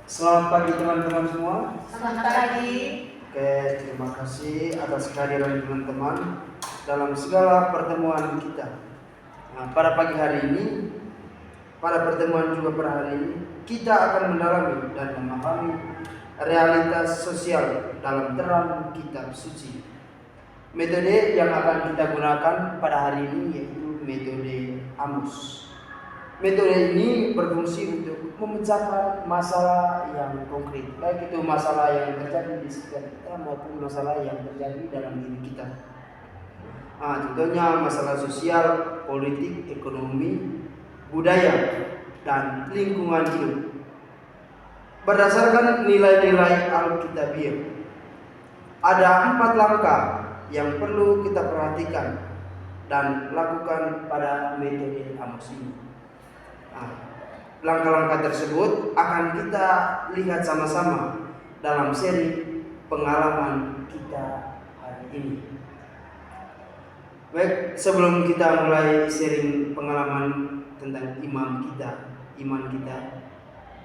Selamat pagi teman-teman semua. Selamat pagi. Oke, terima kasih atas kehadiran teman-teman dalam segala pertemuan kita. Pada pagi hari ini, pada pertemuan juga pada hari ini, kita akan mendalami dan memahami realitas sosial dalam terang kitab suci. Metode yang akan kita gunakan pada hari ini yaitu metode Amos. Metode ini berfungsi untuk memecahkan masalah yang konkret, baik itu masalah yang terjadi di sekitar kita maupun masalah yang terjadi dalam diri kita. Contohnya masalah sosial, politik, ekonomi, budaya, dan lingkungan hidup. Berdasarkan nilai-nilai Alkitabiah, ada 4 langkah yang perlu kita perhatikan dan lakukan pada metode Amos ini. Langkah-langkah tersebut akan kita lihat sama-sama dalam seri pengalaman kita hari ini. Baik, sebelum kita mulai sharing pengalaman tentang iman kita,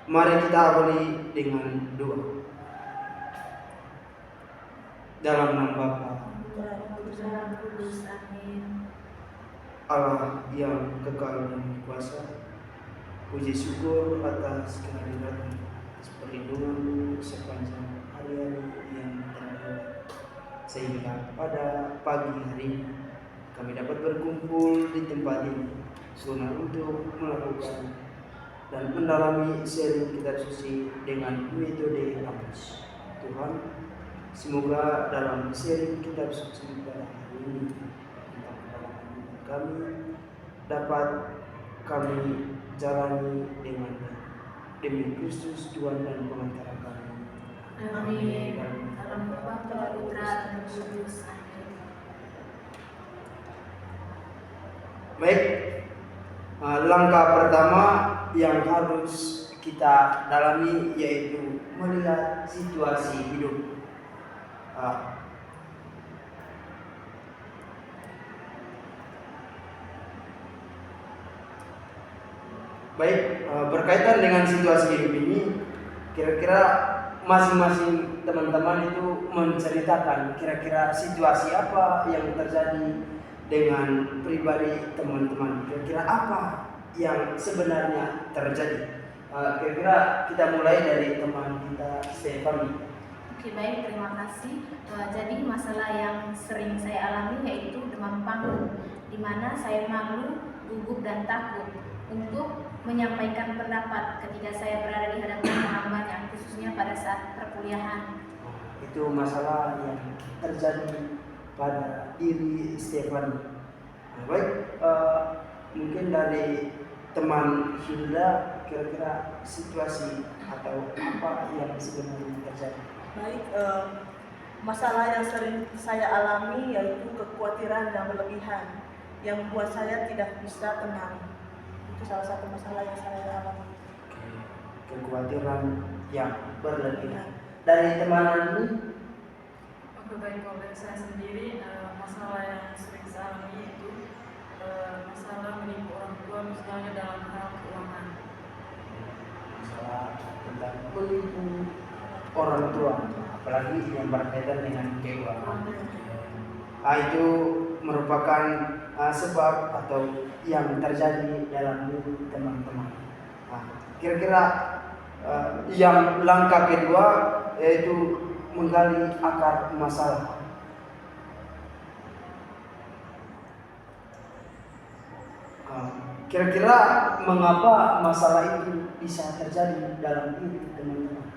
mari kita awali dengan doa. Dalam nama Bapa, Allah yang kekal dan kuasa, puji syukur atas kehadiran, atas perlindungan sepanjang hari-hari yang terlewat, sehingga pada pagi hari ini kami dapat berkumpul di tempat ini guna untuk melakukan dan mendalami seri kitab suci dengan metode Amos. Tuhan, semoga dalam seri kitab suci pada hari ini tentang pengalaman kami dapat kami jalani dengan demi Kristus Tuhan dan pengantara kami. Amin. Dalam Bapa, Putra, dan Roh Kudus. Baik, langkah pertama yang harus kita dalami yaitu melihat situasi hidup. Baik, berkaitan dengan situasi hidup ini, kira-kira masing-masing teman-teman itu menceritakan kira-kira situasi apa yang terjadi dengan pribadi teman-teman. Kira-kira apa yang sebenarnya terjadi? Kira-kira kita mulai dari teman kita, Stefani. Oke, baik, terima kasih. Jadi masalah yang sering saya alami yaitu demam panggung, di mana saya malu, gugup, dan takut untuk menyampaikan pendapat ketika saya berada di hadapan orang banyak, khususnya pada saat perkuliahan. Itu masalah yang terjadi pada diri Stefani. Baik, mungkin dari teman Hilda, kira-kira situasi atau apa yang sebenarnya terjadi? Baik, masalah yang sering saya alami yaitu kekhawatiran yang berlebihan yang membuat saya tidak bisa tenang. Itu salah satu masalah yang saya alami. Kekhawatiran yang berlebihan. Dari teman ini? Oke, baik, kalau dari saya sendiri masalah yang sering saya alami itu masalah menipu orang tua, misalnya dalam hal keuangan. Masalah tentang menipu orang tua, apalagi yang berkaitan dengan keuangan. Itu merupakan sebab atau yang terjadi dalam diri teman-teman. Kira-kira yang langkah kedua yaitu menggali akar masalah. Kira-kira mengapa masalah itu bisa terjadi dalam diri teman-teman?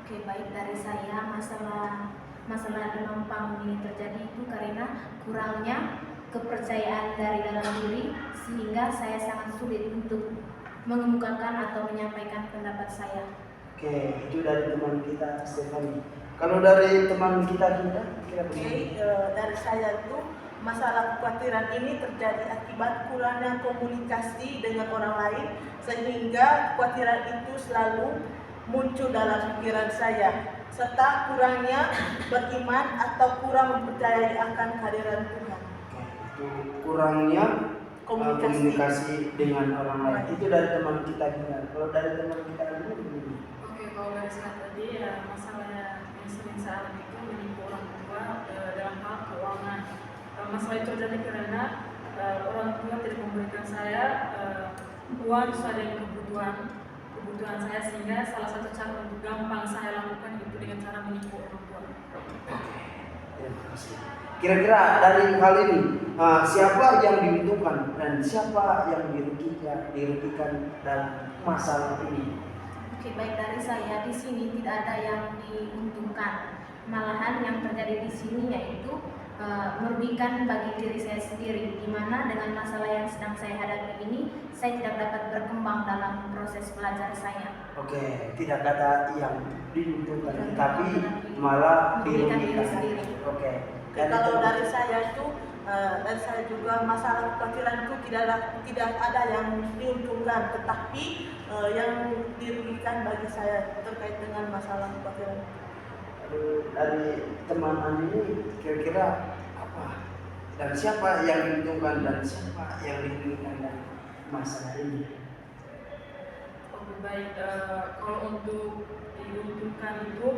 Oke, baik, dari saya masalah demam panggung ini terjadi itu karena kurangnya kepercayaan dari dalam diri, sehingga saya sangat sulit untuk mengemukakan atau menyampaikan pendapat saya. Oke, itu dari teman kita Stefani. Kalau dari teman kita kira-kira Dari saya itu masalah kekhawatiran ini terjadi akibat kurangnya komunikasi dengan orang lain, sehingga kekhawatiran itu selalu muncul dalam pikiran saya, serta kurangnya beriman atau kurang mempercayai akan kehadiran Tuhan. Itu kurangnya komunikasi dengan orang lain. Itu dari teman kita. Kalau dari teman kita ini, Oke, kalau dari saya tadi masalah yang sering saya alami itu menipu orang tua dalam hal keuangan. Masalah itu terjadi karena orang tua tidak memberikan saya uang sesuai dengan kebutuhan saya, sehingga salah satu cara untuk gampang saya lakukan itu dengan cara menipu orang tua. Terima kasih. Kira-kira dari hal ini siapa yang diuntungkan dan siapa yang dirugikan dalam masalah ini? Oke, baik, dari saya di sini tidak ada yang diuntungkan. Malahan yang terjadi di sini yaitu merugikan bagi diri saya sendiri, di mana dengan masalah yang sedang saya hadapi ini saya tidak dapat berkembang dalam proses belajar saya. Oke, tidak ada yang diuntungkan, tapi malah Merugikan diri dirugikan. sendiri. Oke. Kalau dari saya itu, dari saya juga masalah kekhawatiran itu tidak ada yang diuntungkan, tetapi yang dirugikan bagi saya terkait dengan masalah kekhawatiran. Dari teman Andi ini kira-kira apa? Dan siapa yang diuntungkan dan siapa yang dirugikan dari masalah ini? Oke, baik, kalau untuk diuntungkan itu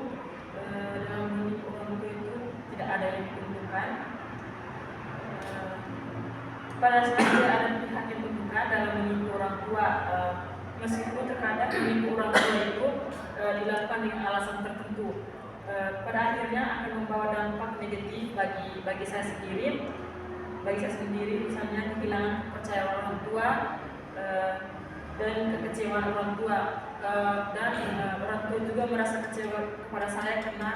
dalam menipu orang tua itu tidak ada yang diuntungkan. Pada saat tidak ada pihak yang diuntungkan dalam menipu orang tua, meskipun terkadang menipu orang tua itu dilakukan dengan alasan tertentu, pada akhirnya akan membawa dampak negatif bagi saya sendiri, misalnya kehilangan kepercayaan orang tua dan kekecewaan orang tua, dan orang tua juga merasa kecewa kepada saya karena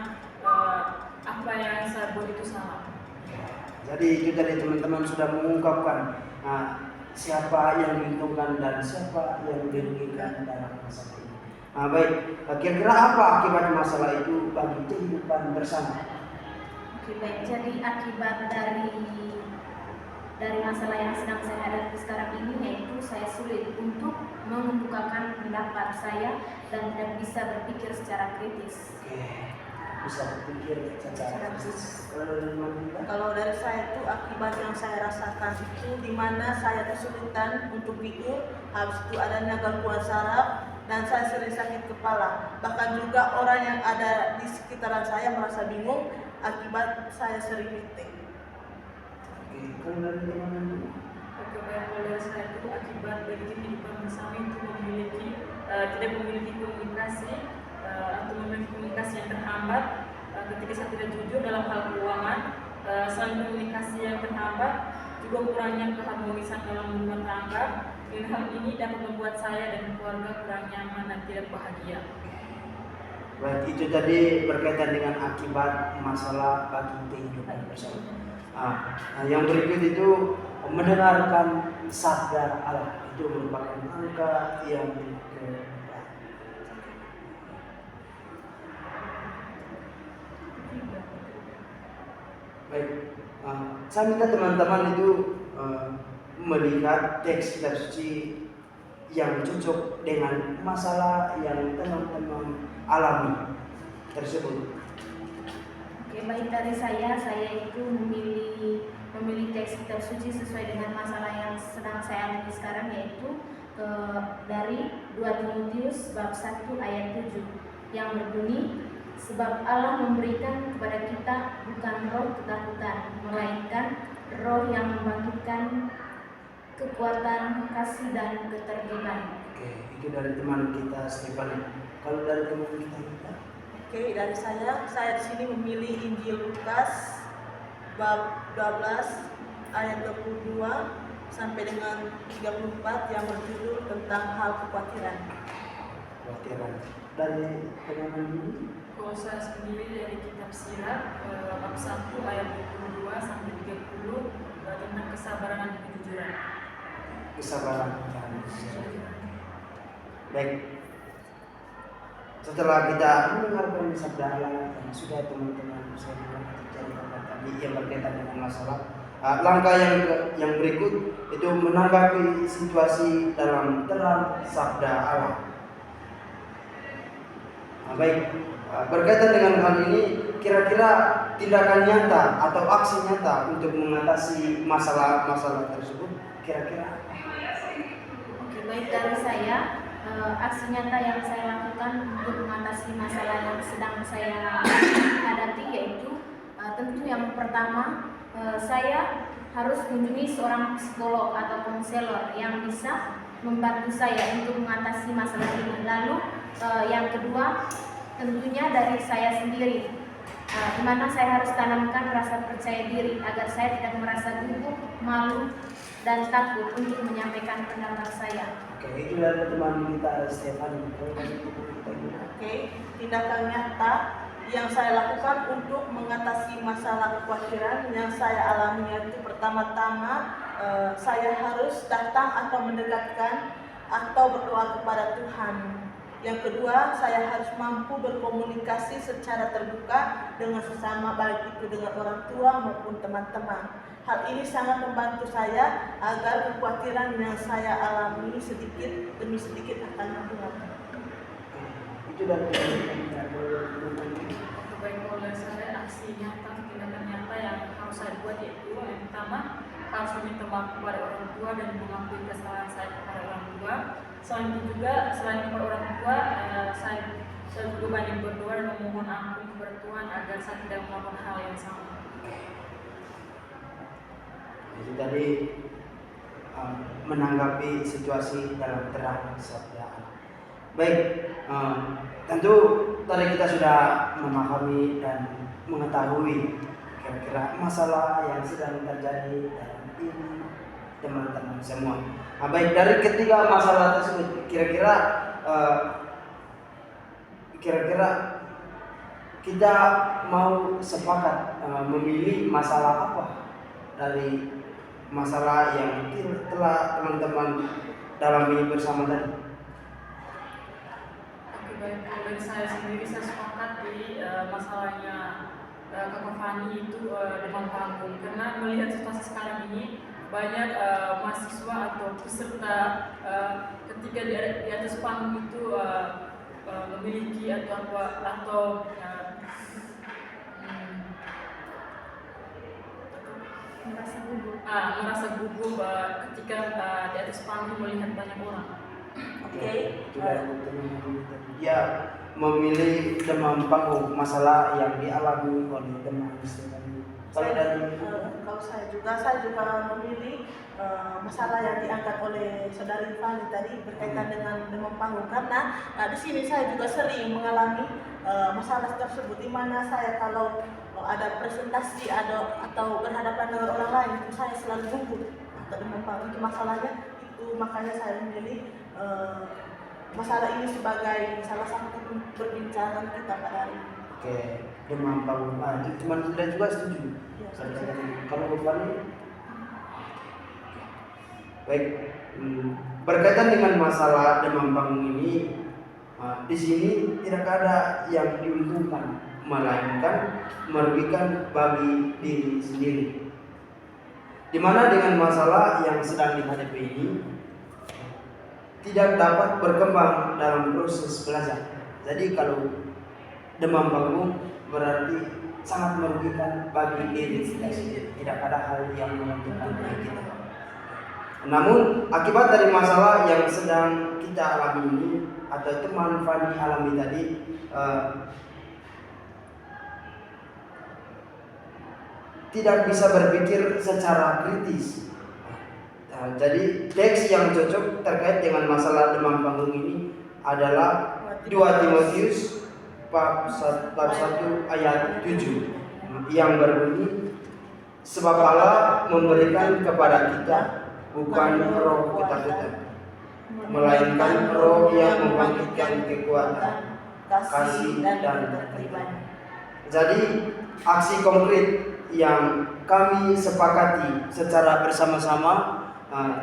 apa yang saya buat itu salah. Jadi itu tadi teman-teman sudah mengungkapkan siapa yang diuntungkan dan siapa yang dirugikan dalam masalah ini. Baik, kira-kira apa akibat masalah itu bagi kehidupan bersama? Oke, baik, jadi akibat dari masalah yang sedang saya hadapi sekarang ini yaitu saya sulit untuk mengemukakan pendapat saya dan tidak bisa berpikir secara kritis. Oke, bisa berpikir secara kritis. Kalau dari saya itu akibat yang saya rasakan itu di mana saya kesulitan untuk tidur, habis itu adanya gangguan saraf dan saya sering sakit kepala. Bahkan juga orang yang ada di sekitaran saya merasa bingung akibat saya sering meeting. Oke, kalau dari teman-teman Oke, baik, kalau dari saya itu akibat dari kehidupan bersama itu tidak memiliki komunikasi atau memiliki komunikasi yang terhambat ketika saya tidak jujur dalam hal keuangan. Selain komunikasi yang terhambat, juga kurangnya keharmonisan dalam rumah tangga. Dan hal ini dapat membuat saya dan keluarga kurang nyaman dan tidak bahagia. Baik, itu tadi berkaitan dengan akibat masalah bagi kehidupan bersama. Yang berikut itu mendengarkan sabda Allah, itu merupakan angka yang keempat. Baik, saya minta teman-teman itu melihat teks kitab suci yang cocok dengan masalah yang teman-teman alami tersebut. Oke, baik, dari saya itu memilih teks kitab suci sesuai dengan masalah yang sedang saya alami sekarang, yaitu dari 2 Timotius bab 1 ayat 7 yang berbunyi, sebab Allah memberikan kepada kita bukan roh ketakutan, melainkan roh yang membangkitkan kekuatan, kasih, dan ketertiban. Oke, itu dari teman kita Stefani. Kalau dari teman kita? Oke, dari saya di sini memilih Injil Lukas bab 12 ayat 22 sampai dengan 34 yang berjudul tentang hal kekhawatiran. Kekhawatiran. Dari teman ini? Kalau saya sendiri dari kitab Sirat bab 1 ayat 22 sampai 30 tentang kesabaran dan kejujuran. Kesabaran dan kejujuran. Baik. Setelah kita mendengarkan sabda Allah dan sudah teman-teman bisa menceritakan tadi yang berkaitan dengan masalah, langkah yang berikut itu menanggapi situasi dalam terang sabda Allah. Baik, berkaitan dengan hal ini, kira-kira tindakan nyata atau aksi nyata untuk mengatasi masalah-masalah tersebut, kira-kira? Oke, baik, dari saya aksi nyata yang saya lakukan untuk mengatasi masalah yang sedang saya hadapi yaitu tentu yang pertama saya harus mengunjungi seorang psikolog atau konselor yang bisa membantu saya untuk mengatasi masalah ini. Lalu yang kedua tentunya dari saya sendiri, di mana saya harus tanamkan rasa percaya diri agar saya tidak merasa gugup, malu, dan takut untuk menyampaikan pendapat saya. Oke, itu dari teman kita Stefan. Oke, tindakan nyata yang saya lakukan untuk mengatasi masalah kekhawatiran yang saya alami yaitu pertama-tama saya harus datang atau mendekatkan atau berdoa kepada Tuhan. Yang kedua, saya harus mampu berkomunikasi secara terbuka dengan sesama, baik itu dengan orang tua maupun teman-teman. Hal ini sangat membantu saya agar kekhawatiran yang saya alami sedikit demi sedikit akan hilang. Itu dari Baik, kalau dari saya aksi nyata, tindakan nyata yang harus saya buat yaitu yang pertama harus meminta maaf kepada orang tua dan mengakui kesalahan saya kepada orang tua. Selain itu juga, selain kepada orang tua, saya juga banyak berdoa dan memohon ampun kepada Tuhan agar saya tidak melakukan hal yang sama. Itu tadi menanggapi situasi dalam terang sabda Allah. Baik, tentu tadi kita sudah memahami dan mengetahui kira-kira masalah yang sedang terjadi dalam ini teman-teman semua. Nah, baik, dari ketiga masalah tersebut kira-kira kita mau sepakat memilih masalah apa dari masalah yang telah teman-teman dalami bersama tadi. Oke, baik, kalau dari saya sendiri saya sepakat di masalahnya Kakak Fani itu demam panggung, karena melihat situasi sekarang ini banyak mahasiswa atau peserta ketika di atas panggung itu memiliki atau merasa gugup ketika di atas panggung melihat banyak orang. Oke. Ya, memilih demam panggung, masalah yang dialami oleh teman Stefan. Kalau saya juga memilih masalah yang diangkat oleh saudari Fani tadi berkaitan dengan demam panggung, karena di sini saya juga sering mengalami masalah tersebut, di mana saya kalau ada presentasi atau berhadapan dengan orang lain itu saya selalu gugup atau demam panggung. Itu masalahnya itu, makanya saya memilih masalah ini sebagai salah satu perbincangan kita pada hari ini. Oke, demam panggung. Teman kita juga setuju. Ya, Kalau bukan, baik, berkaitan dengan masalah demam panggung ini, di sini tidak ada yang diuntungkan, melainkan merugikan bagi diri sendiri. Di mana dengan masalah yang sedang dihadapi ini tidak dapat berkembang dalam proses belajar. Jadi kalau demam panggung berarti sangat merugikan bagi diri kita sendiri. Tidak ada hal yang menguntungkan bagi kita. Namun akibat dari masalah yang sedang kita alami ini atau teman Fani alami tadi, tidak bisa berpikir secara kritis. Jadi teks yang cocok terkait dengan masalah demam panggung ini adalah 2 Timotius bab 1 ayat 7 yang berbunyi, sebab Allah memberikan kepada kita bukan roh ketakutan, melainkan roh yang membangkitkan kekuatan, kasih dan ketertiban. Jadi aksi konkret yang kami sepakati secara bersama-sama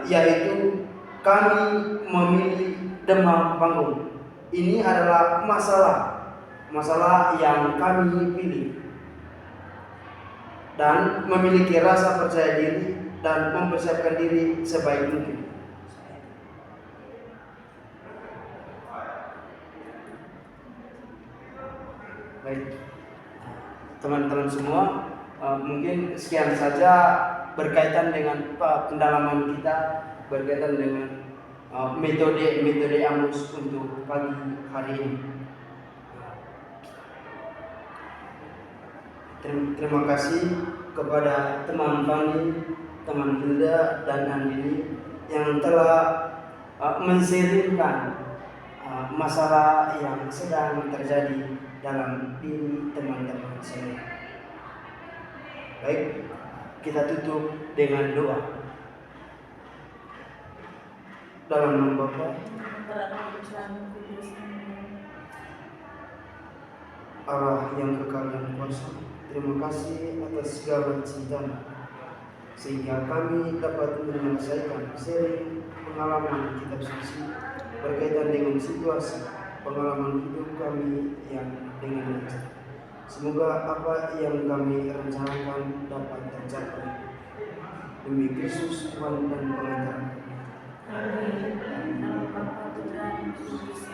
yaitu kami memilih demam panggung. Ini adalah masalah yang kami pilih dan memiliki rasa percaya diri dan mempersiapkan diri sebaik mungkin. Baik, teman-teman semua, mungkin sekian saja berkaitan dengan pendalaman kita berkaitan dengan metode Amos untuk pagi hari ini. Terima kasih kepada teman Fani, teman Hilda dan Andini yang telah menseringkan masalah yang sedang terjadi dalam diri teman-teman semua. Baik, kita tutup dengan doa. Dalam nama Bapa, Allah yang kekal dan kuasa, terima kasih atas segala cinta-Mu, sehingga kami dapat menyelesaikan seri pengalaman kitab suci berkaitan dengan situasi pengalaman hidup kami yang dengan nyata. Semoga apa yang kami rencanakan dapat tercapai. Demi Kristus Tuhan dan Pengantar. Amin. Nama Bapa, Putra, dan Roh Kudus.